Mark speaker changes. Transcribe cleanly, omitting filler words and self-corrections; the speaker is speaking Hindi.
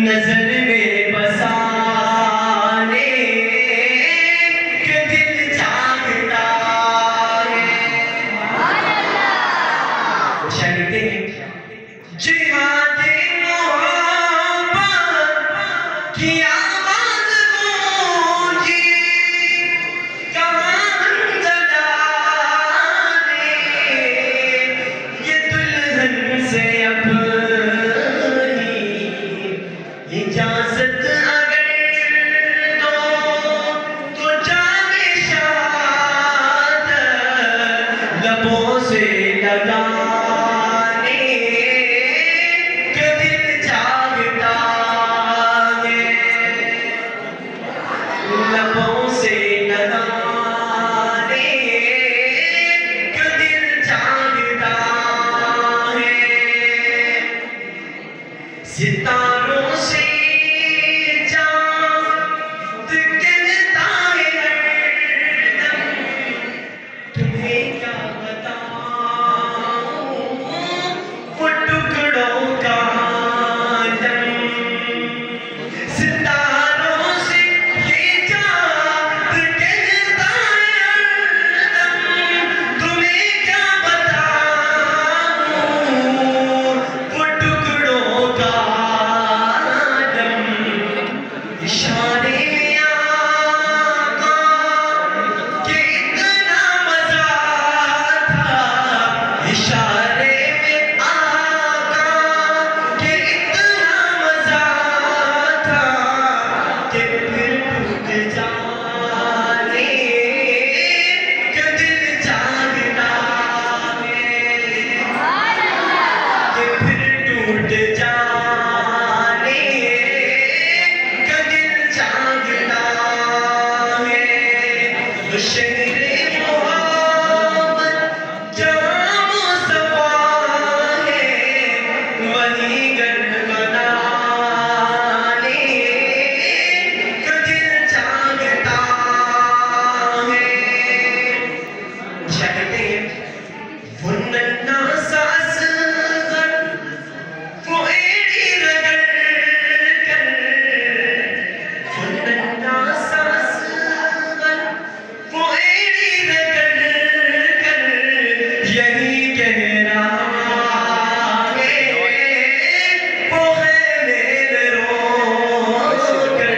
Speaker 1: नजर में बसाने के दिल चाहता है। शायरी जिहादे मोहब्बत की आवाज गूंजी, कहाँ जलाने ये दुल्हन से अपनी इजाजत अगर दो तो जाने शाद लबों से लगाने के दिल चाहता है। लबों से लगाने के दिल चाहता है। सितारों से चांद कहता है हरदम, तुम्हें क्या बताऊं वो टुकड़ों का आलम। सितारों से ये चांद कहता है हरदम, तुम्हें क्या बताऊं वो टुकड़ों का आलम। इशारे में आका के इतना मजा था, इशारे में आका के इतना मजा था कि फिर टूट जाने के दिल चाहता है। कि फिर टूट जाने का दिल चाहता है। तो शहरे मोहब्बत जहाँ मुस्तफा है, वहीं घर बनाने का दिल चाहता है। चाहते हैं वो नन्हा सा असगर, वो एड़ी रगड़ कर, वो नन्हा सा असगर, वो एड़ी रगड़ कर यही कह रहा है, वो है मेरे रो कर।